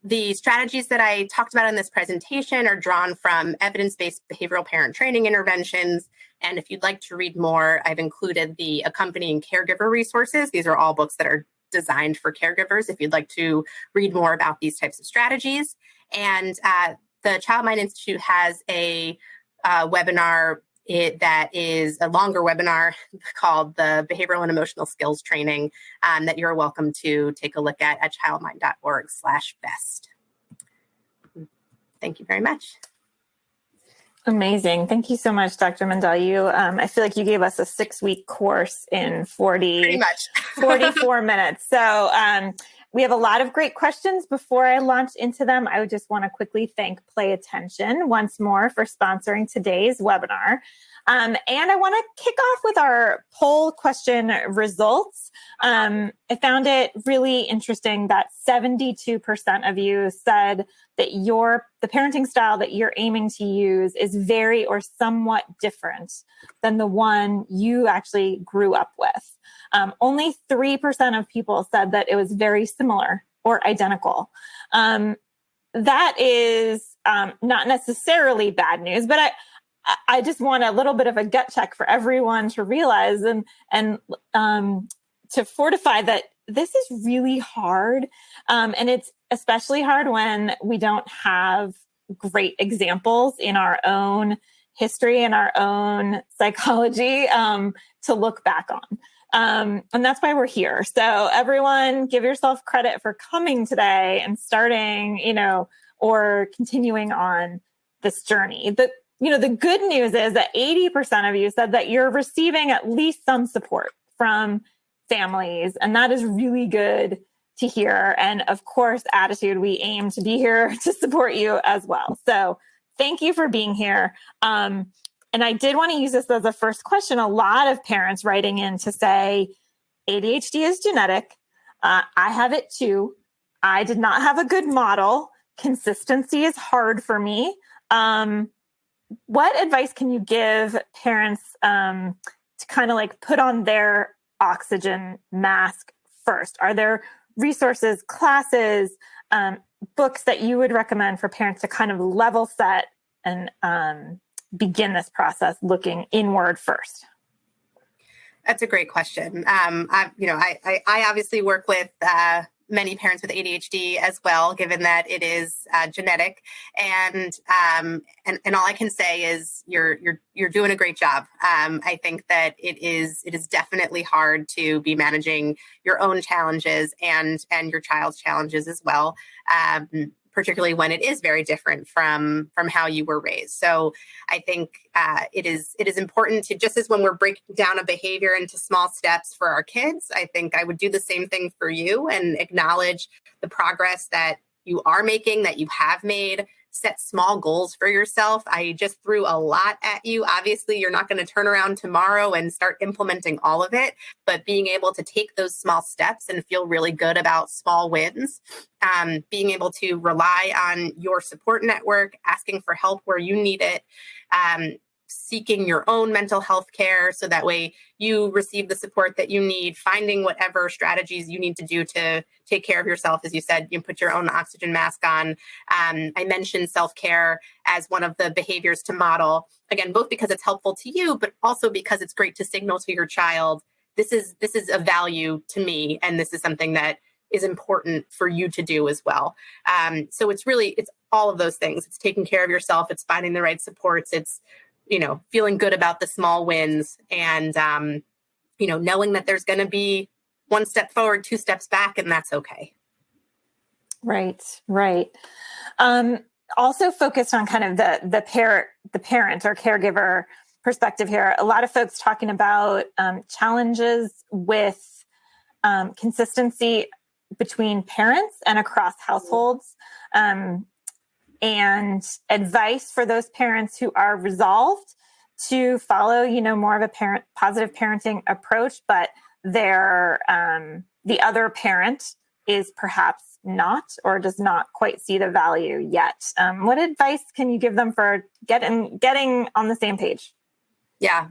The strategies that I talked about in this presentation are drawn from evidence-based behavioral parent training interventions. And if you'd like to read more, I've included the accompanying caregiver resources. These are all books that are designed for caregivers if you'd like to read more about these types of strategies. And the Child Mind Institute has a webinar that is a longer webinar called the Behavioral and Emotional Skills Training that you're welcome to take a look at childmind.org/best. Thank you very much. Amazing. Thank you so much, Dr. Mendel. I feel like you gave us a 6-week course in 44 minutes. So we have a lot of great questions. Before I launch into them, I would just want to quickly thank Play Attention once more for sponsoring today's webinar. And I want to kick off with our poll question results. I found it really interesting that 72% of you said that the parenting style that you're aiming to use is very or somewhat different than the one you actually grew up with. Only 3% of people said that it was very similar or identical. That is not necessarily bad news, but I just want a little bit of a gut check for everyone to realize and to fortify that this is really hard. And it's especially hard when we don't have great examples in our own history and our own psychology to look back on. And that's why we're here. So everyone, give yourself credit for coming today and starting, or continuing on this journey. The good news is that 80% of you said that you're receiving at least some support from families, and that is really good to hear. And of course, Attitude, we aim to be here to support you as well. So thank you for being here. And I did want to use this as a first question. A lot of parents writing in to say, ADHD is genetic. I have it too. I did not have a good model. Consistency is hard for me. What advice can you give parents to kind of like put on their oxygen mask first? Are there resources, classes, books that you would recommend for parents to kind of level set and begin this process looking inward first? That's a great question. I obviously work with many parents with ADHD as well, given that it is genetic, and all I can say is you're doing a great job. I think that it is definitely hard to be managing your own challenges and your child's challenges as well. Particularly when it is very different from how you were raised. So I think it is important to, just as when we're breaking down a behavior into small steps for our kids, I think I would do the same thing for you and acknowledge the progress that you are making, that you have made. Set small goals for yourself. I just threw a lot at you. Obviously, you're not going to turn around tomorrow and start implementing all of it, but being able to take those small steps and feel really good about small wins, being able to rely on your support network, asking for help where you need it, seeking your own mental health care so that way you receive the support that you need, finding whatever strategies you need to do to take care of yourself. As you said, you put your own oxygen mask on. I mentioned self-care as one of the behaviors to model, again, both because it's helpful to you, but also because it's great to signal to your child, this is a value to me, and this is something that is important for you to do as well. So it's all of those things. It's taking care of yourself. It's finding the right supports. It's, feeling good about the small wins, and, knowing that there's going to be one step forward, two steps back, and that's okay. Right. Also focused on kind of the parent or caregiver perspective here. A lot of folks talking about challenges with consistency between parents and across households, and advice for those parents who are resolved to follow, more of a positive parenting approach, but the other parent is perhaps not, or does not quite see the value yet. What advice can you give them for getting on the same page? Yeah.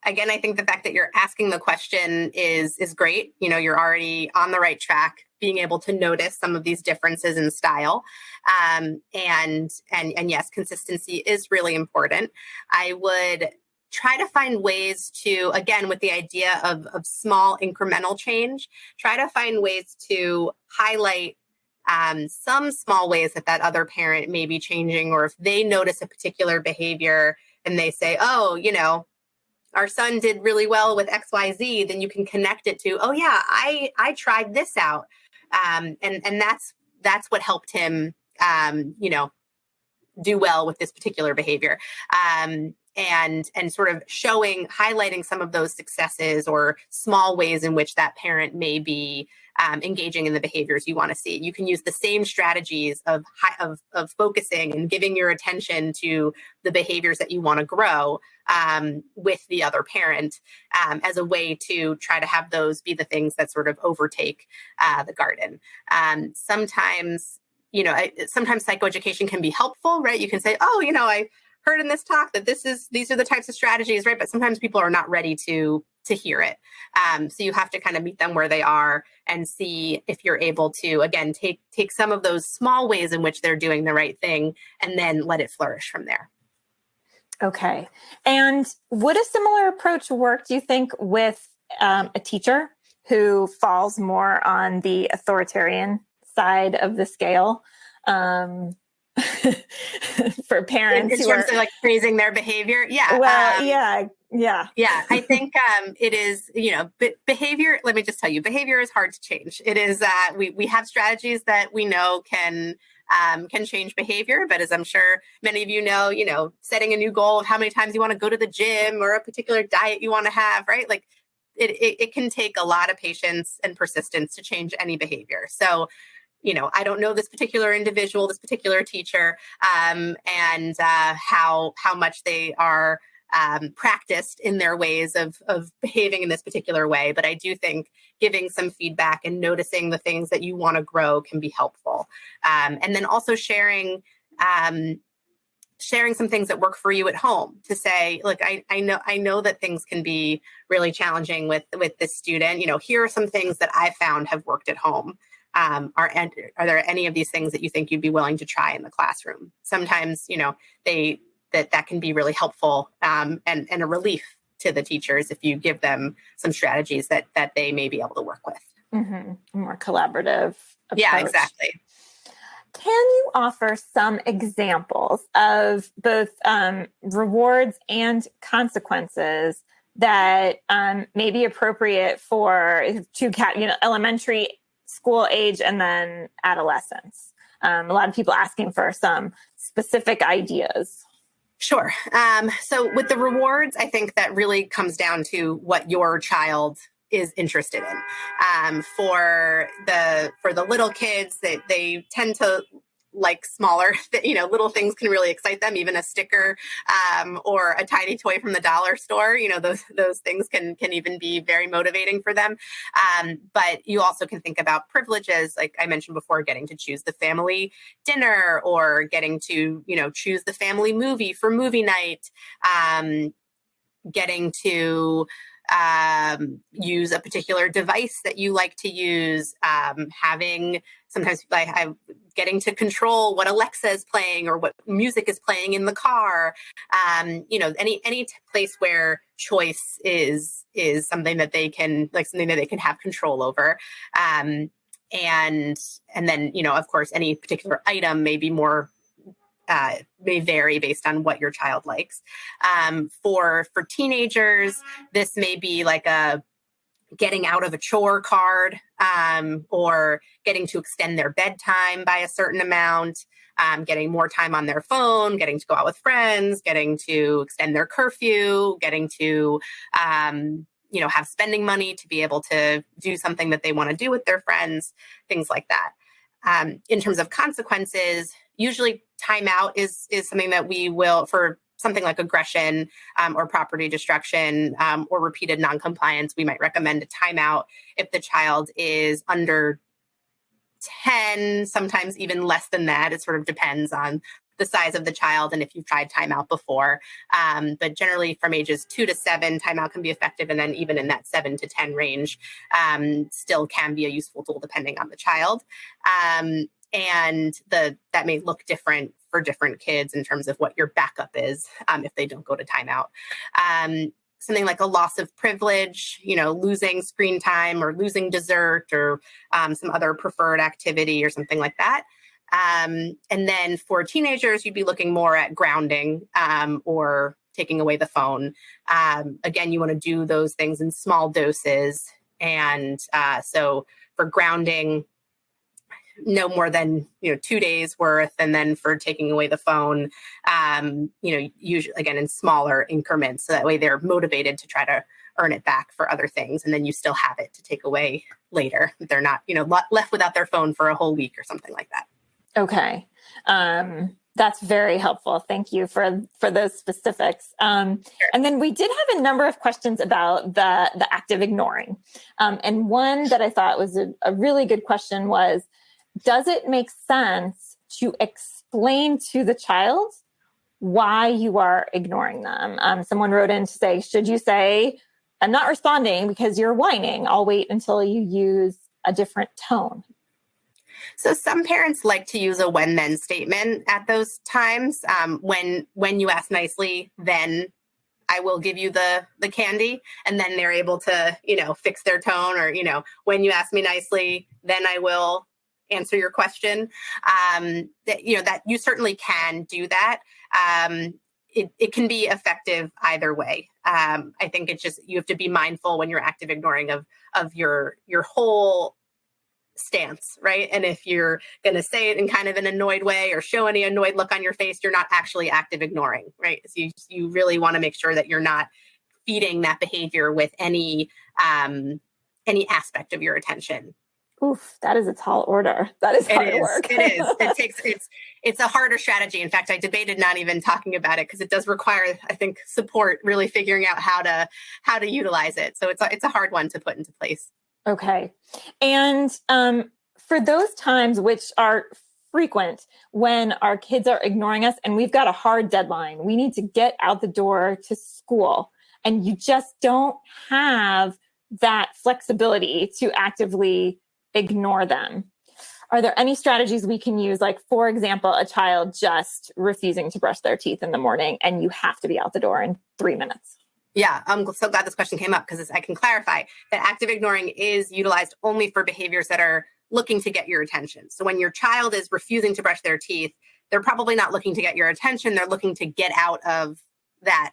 Again, I think the fact that you're asking the question is great. You're already on the right track, being able to notice some of these differences in style. And yes, consistency is really important. I would try to find ways to, again, with the idea of small incremental change, try to find ways to highlight some small ways that other parent may be changing, or if they notice a particular behavior and they say, oh, our son did really well with XYZ, then you can connect it to, oh yeah, I tried this out. And that's what helped him, do well with this particular behavior. And sort of highlighting some of those successes or small ways in which that parent may be engaging in the behaviors you want to see. You can use the same strategies of focusing and giving your attention to the behaviors that you want to grow with the other parent as a way to try to have those be the things that sort of overtake the garden. Sometimes psychoeducation can be helpful, right? You can say, oh, I heard in this talk that these are the types of strategies, right? But sometimes people are not ready to hear it. So you have to kind of meet them where they are and see if you're able to, again, take some of those small ways in which they're doing the right thing and then let it flourish from there. Okay. And would a similar approach work, do you think, with a teacher who falls more on the authoritarian side of the scale? For parents in terms of praising their behavior. Yeah. Well, yeah. I think it is, behavior. Let me just tell you, behavior is hard to change. It is, we have strategies that we know can change behavior, but as I'm sure many of you know, setting a new goal of how many times you want to go to the gym or a particular diet you want to have, right? Like it can take a lot of patience and persistence to change any behavior. So, I don't know this particular individual, this particular teacher, and how much they are practiced in their ways of behaving in this particular way. But I do think giving some feedback and noticing the things that you want to grow can be helpful. And then also sharing some things that work for you at home to say, look, I know that things can be really challenging with this student. Here are some things that I found have worked at home. Are there any of these things that you think you'd be willing to try in the classroom? Sometimes, that can be really helpful and a relief to the teachers if you give them some strategies that they may be able to work with. Mm-hmm. More collaborative approach. Yeah, exactly. Can you offer some examples of both rewards and consequences that may be appropriate for elementary school age and then adolescence? A lot of people asking for some specific ideas. Sure. So with the rewards, I think that really comes down to what your child is interested in. For the little kids, they tend to like smaller, little things can really excite them. Even a sticker or a tiny toy from the dollar store, those things can even be very motivating for them. But you also can think about privileges, like I mentioned before, getting to choose the family dinner or getting to, choose the family movie for movie night, getting to use a particular device that you like to use, sometimes getting to control what Alexa is playing or what music is playing in the car. Any place where choice is something that they can have control over. And then, of course, any particular item may be more may vary based on what your child likes. For teenagers, this may be like a getting out of a chore card, or getting to extend their bedtime by a certain amount, getting more time on their phone, getting to go out with friends, getting to extend their curfew, getting to have spending money to be able to do something that they want to do with their friends, things like that. In terms of consequences, usually timeout is something that we will, for something like aggression or property destruction or repeated noncompliance, we might recommend a timeout if the child is under 10, sometimes even less than that. It sort of depends on the size of the child and if you've tried timeout before. But generally from ages 2 to 7, timeout can be effective. And then even in that 7 to 10 range, still can be a useful tool depending on the child. And that may look different for different kids in terms of what your backup is if they don't go to timeout. Something like a loss of privilege, losing screen time or losing dessert or some other preferred activity or something like that. And then for teenagers, you'd be looking more at grounding or taking away the phone. Again, you want to do those things in small doses. And so for grounding, no more than 2 days worth, and then for taking away the phone, usually again in smaller increments, so that way they're motivated to try to earn it back for other things, and then you still have it to take away later. They're not left without their phone for a whole week or something like that. Okay, that's very helpful. Thank you for those specifics. Sure. And then we did have a number of questions about the active ignoring, and one that I thought was a really good question was, does it make sense to explain to the child why you are ignoring them? Someone wrote in to say, should you say, I'm not responding because you're whining. I'll wait until you use a different tone. So some parents like to use a when-then statement at those times. When you ask nicely, then I will give you the candy. And then they're able to, fix their tone, or, when you ask me nicely, then I will answer your question. That you certainly can do that. It can be effective either way. I think it's just, you have to be mindful when you're active ignoring of your whole stance, right? And if you're going to say it in kind of an annoyed way or show any annoyed look on your face, you're not actually active ignoring, right? So you really want to make sure that you're not feeding that behavior with any aspect of your attention. Oof, that is a tall order. That is hard work. It is. It's a harder strategy. In fact, I debated not even talking about it because it does require, I think, support really figuring out how to utilize it. So it's a hard one to put into place. Okay. And for those times, which are frequent, when our kids are ignoring us and we've got a hard deadline, we need to get out the door to school, and you just don't have that flexibility to actively ignore them. Are there any strategies we can use? Like, for example, a child just refusing to brush their teeth in the morning and you have to be out the door in 3 minutes. Yeah, I'm so glad this question came up, because I can clarify that active ignoring is utilized only for behaviors that are looking to get your attention. So when your child is refusing to brush their teeth, they're probably not looking to get your attention. They're looking to get out of that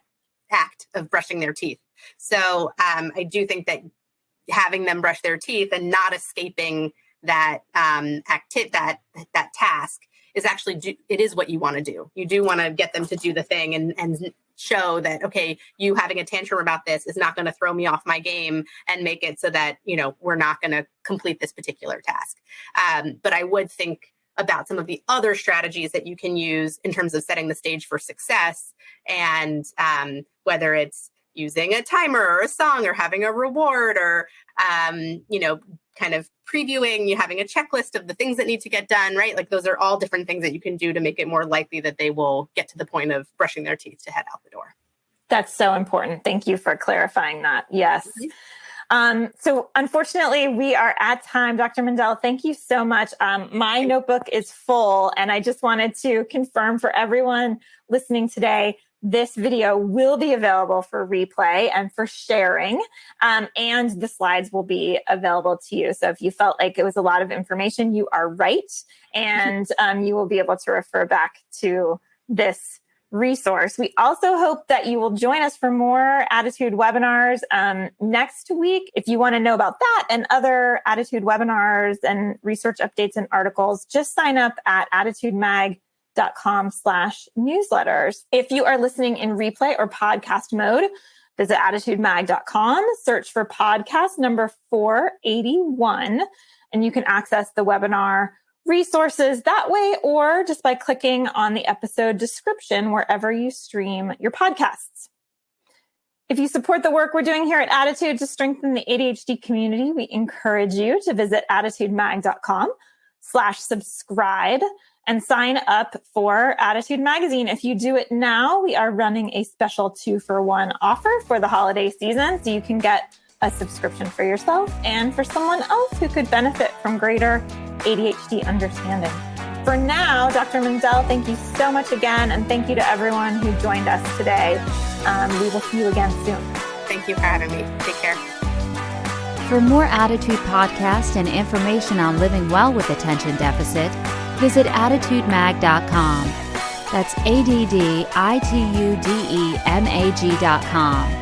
act of brushing their teeth. So I do think that having them brush their teeth and not escaping that that task is actually, it is what you want to do. You do want to get them to do the thing and show that, okay, you having a tantrum about this is not going to throw me off my game and make it so that, we're not going to complete this particular task. But I would think about some of the other strategies that you can use in terms of setting the stage for success. And whether it's using a timer or a song or having a reward or, kind of previewing, you having a checklist of the things that need to get done, right? Like those are all different things that you can do to make it more likely that they will get to the point of brushing their teeth to head out the door. That's so important. Thank you for clarifying that. Yes. So unfortunately, we are at time. Dr. Mendel, thank you so much. My notebook is full, and I just wanted to confirm for everyone listening today, this video will be available for replay and for sharing, and the slides will be available to you. So if you felt like it was a lot of information, you are right, and you will be able to refer back to this resource. We also hope that you will join us for more Attitude webinars next week. If you want to know about that and other Attitude webinars and research updates and articles, just sign up at attitudemag.com/newsletters. If you are listening in replay or podcast mode, visit attitudemag.com, search for podcast number 481, and you can access the webinar resources that way, or just by clicking on the episode description wherever you stream your podcasts. If you support the work we're doing here at Attitude to strengthen the ADHD community, we encourage you to visit attitudemag.com/subscribe and sign up for Attitude Magazine. If you do it now, we are running a special 2-for-1 offer for the holiday season, so you can get a subscription for yourself and for someone else who could benefit from greater ADHD understanding. For now, Dr. Mendel, thank you so much again, and thank you to everyone who joined us today. We will see you again soon. Thank you for having me. Take care. For more Attitude podcasts and information on living well with attention deficit, visit attitudemag.com. That's ADDITUDEMAG.com.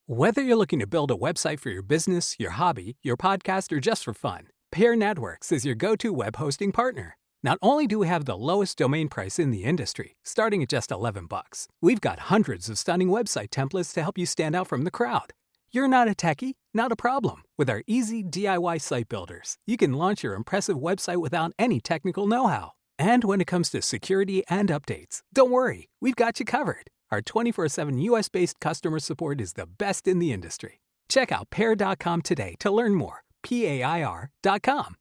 Whether you're looking to build a website for your business, your hobby, your podcast, or just for fun, Pair Networks is your go-to web hosting partner. Not only do we have the lowest domain price in the industry, starting at just $11, we've got hundreds of stunning website templates to help you stand out from the crowd. You're not a techie? Not a problem. With our easy DIY site builders, you can launch your impressive website without any technical know-how. And when it comes to security and updates, don't worry, we've got you covered. Our 24/7 US-based customer support is the best in the industry. Check out pair.com today to learn more. PAIR.com.